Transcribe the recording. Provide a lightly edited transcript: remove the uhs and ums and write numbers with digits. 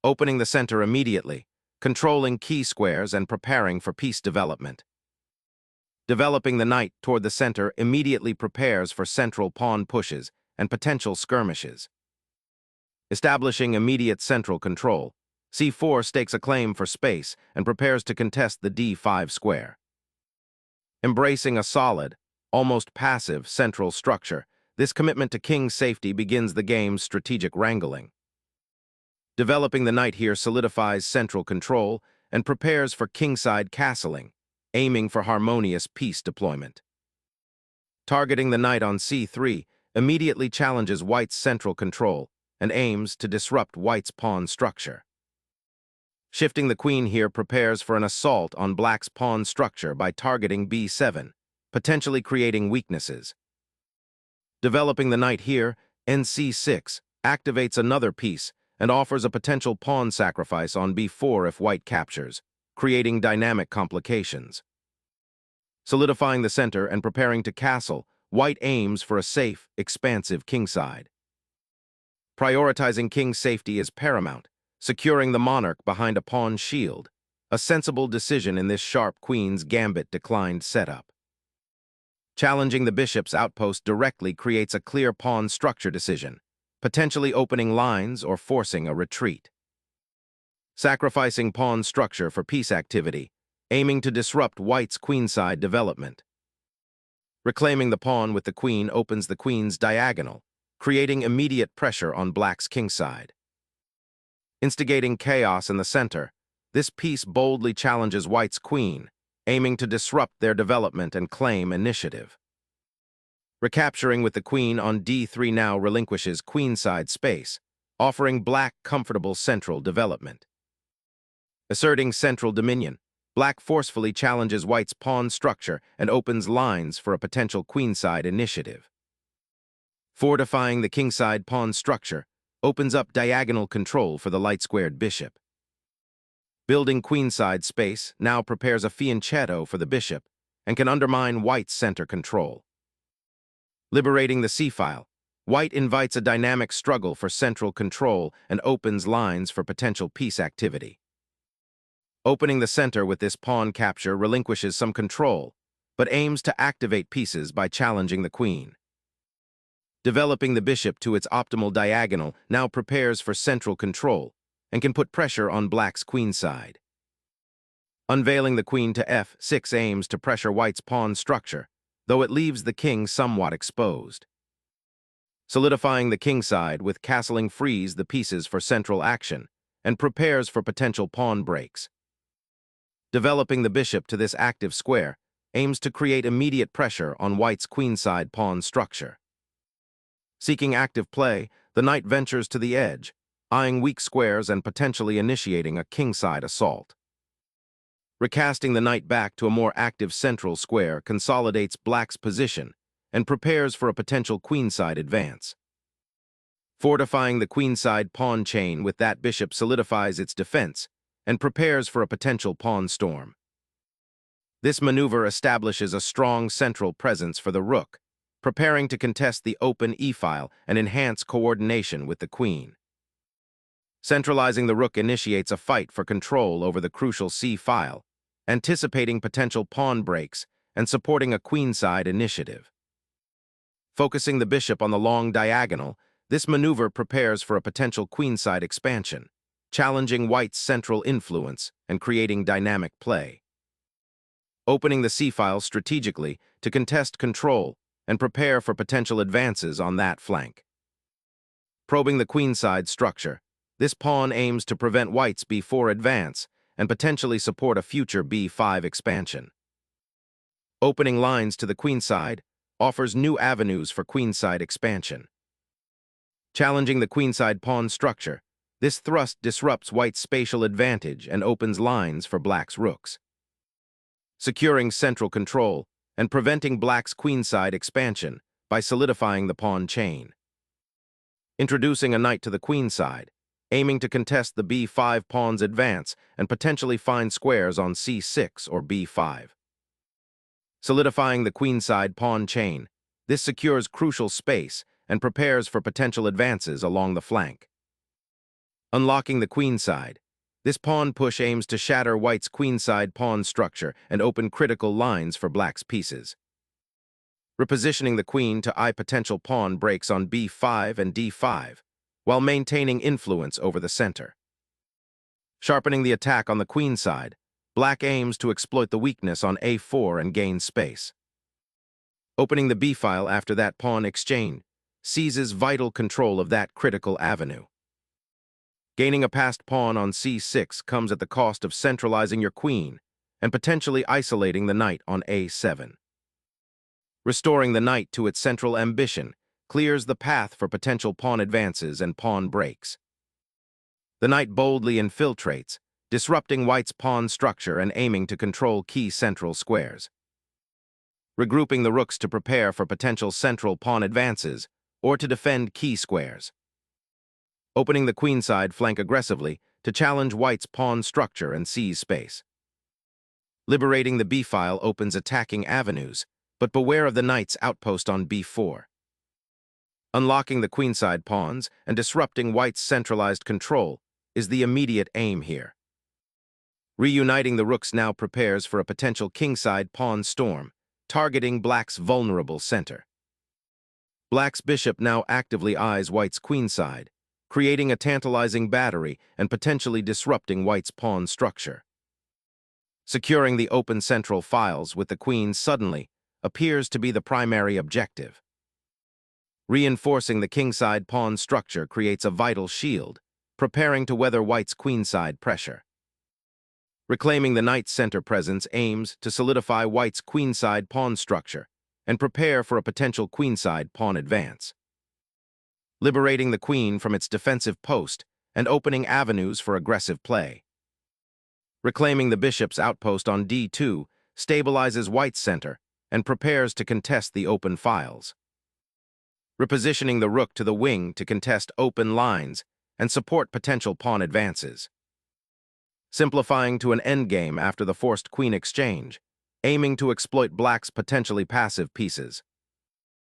opening the center immediately, controlling key squares and preparing for piece development. Developing the knight toward the center immediately prepares for central pawn pushes and potential skirmishes. Establishing immediate central control, c4 stakes a claim for space and prepares to contest the d5 square. Embracing a solid, almost passive central structure, this commitment to king's safety begins the game's strategic wrangling. Developing the knight here solidifies central control and prepares for kingside castling, aiming for harmonious piece deployment. Targeting the knight on c3 immediately challenges white's central control and aims to disrupt white's pawn structure. Shifting the queen here prepares for an assault on black's pawn structure by targeting b7, potentially creating weaknesses. Developing the knight here, nc6, activates another piece and offers a potential pawn sacrifice on b4 if white captures, creating dynamic complications. Solidifying the center and preparing to castle, white aims for a safe, expansive kingside. Prioritizing king's safety is paramount, securing the monarch behind a pawn shield, a sensible decision in this sharp queen's gambit declined setup. Challenging the bishop's outpost directly creates a clear pawn structure decision, potentially opening lines or forcing a retreat. Sacrificing pawn structure for piece activity, aiming to disrupt white's queenside development. Reclaiming the pawn with the queen opens the queen's diagonal, creating immediate pressure on black's kingside. Instigating chaos in the center, this piece boldly challenges white's queen, aiming to disrupt their development and claim initiative. Recapturing with the queen on d3 now relinquishes queenside space, offering black comfortable central development. Asserting central dominion, black forcefully challenges white's pawn structure and opens lines for a potential queenside initiative. Fortifying the kingside pawn structure opens up diagonal control for the light-squared bishop. Building queenside space now prepares a fianchetto for the bishop and can undermine white's center control. Liberating the c-file, white invites a dynamic struggle for central control and opens lines for potential piece activity. Opening the center with this pawn capture relinquishes some control, but aims to activate pieces by challenging the queen. Developing the bishop to its optimal diagonal now prepares for central control and can put pressure on black's queenside. Unveiling the queen to f6 aims to pressure white's pawn structure, though it leaves the king somewhat exposed. Solidifying the kingside with castling frees the pieces for central action and prepares for potential pawn breaks. Developing the bishop to this active square aims to create immediate pressure on white's queenside pawn structure. Seeking active play, the knight ventures to the edge, eyeing weak squares and potentially initiating a kingside assault. Recasting the knight back to a more active central square consolidates black's position and prepares for a potential queenside advance. Fortifying the queenside pawn chain with that bishop solidifies its defense and prepares for a potential pawn storm. This maneuver establishes a strong central presence for the rook, preparing to contest the open e-file and enhance coordination with the queen. Centralizing the rook initiates a fight for control over the crucial c-file, anticipating potential pawn breaks and supporting a queenside initiative. Focusing the bishop on the long diagonal, this maneuver prepares for a potential queenside expansion, challenging white's central influence and creating dynamic play. Opening the c-file strategically to contest control and prepare for potential advances on that flank. Probing the queenside structure, this pawn aims to prevent white's b4 advance and potentially support a future b5 expansion. Opening lines to the queenside offers new avenues for queenside expansion. Challenging the queenside pawn structure, this thrust disrupts white's spatial advantage and opens lines for black's rooks. Securing central control and preventing black's queenside expansion by solidifying the pawn chain. Introducing a knight to the queenside, aiming to contest the b5 pawn's advance and potentially find squares on c6 or b5. Solidifying the queenside pawn chain, this secures crucial space and prepares for potential advances along the flank. Unlocking the queenside. This pawn push aims to shatter white's queenside pawn structure and open critical lines for black's pieces. Repositioning the queen to eye potential pawn breaks on b5 and d5, while maintaining influence over the center. Sharpening the attack on the queenside, black aims to exploit the weakness on a4 and gain space. Opening the b-file after that pawn exchange seizes vital control of that critical avenue. Gaining a passed pawn on c6 comes at the cost of centralizing your queen and potentially isolating the knight on a7. Restoring the knight to its central ambition clears the path for potential pawn advances and pawn breaks. The knight boldly infiltrates, disrupting white's pawn structure and aiming to control key central squares. Regrouping the rooks to prepare for potential central pawn advances or to defend key squares. Opening the queenside flank aggressively to challenge white's pawn structure and seize space. Liberating the b-file opens attacking avenues, but beware of the knight's outpost on b4. Unlocking the queenside pawns and disrupting white's centralized control is the immediate aim here. Reuniting the rooks now prepares for a potential kingside pawn storm, targeting black's vulnerable center. Black's bishop now actively eyes white's queenside, creating a tantalizing battery and potentially disrupting white's pawn structure. Securing the open central files with the queen suddenly appears to be the primary objective. Reinforcing the kingside pawn structure creates a vital shield, preparing to weather white's queenside pressure. Reclaiming the knight's center presence aims to solidify white's queenside pawn structure and prepare for a potential queenside pawn advance. Liberating the queen from its defensive post and opening avenues for aggressive play. Reclaiming the bishop's outpost on d2 stabilizes white's center and prepares to contest the open files. Repositioning the rook to the wing to contest open lines and support potential pawn advances. Simplifying to an endgame after the forced queen exchange, aiming to exploit black's potentially passive pieces.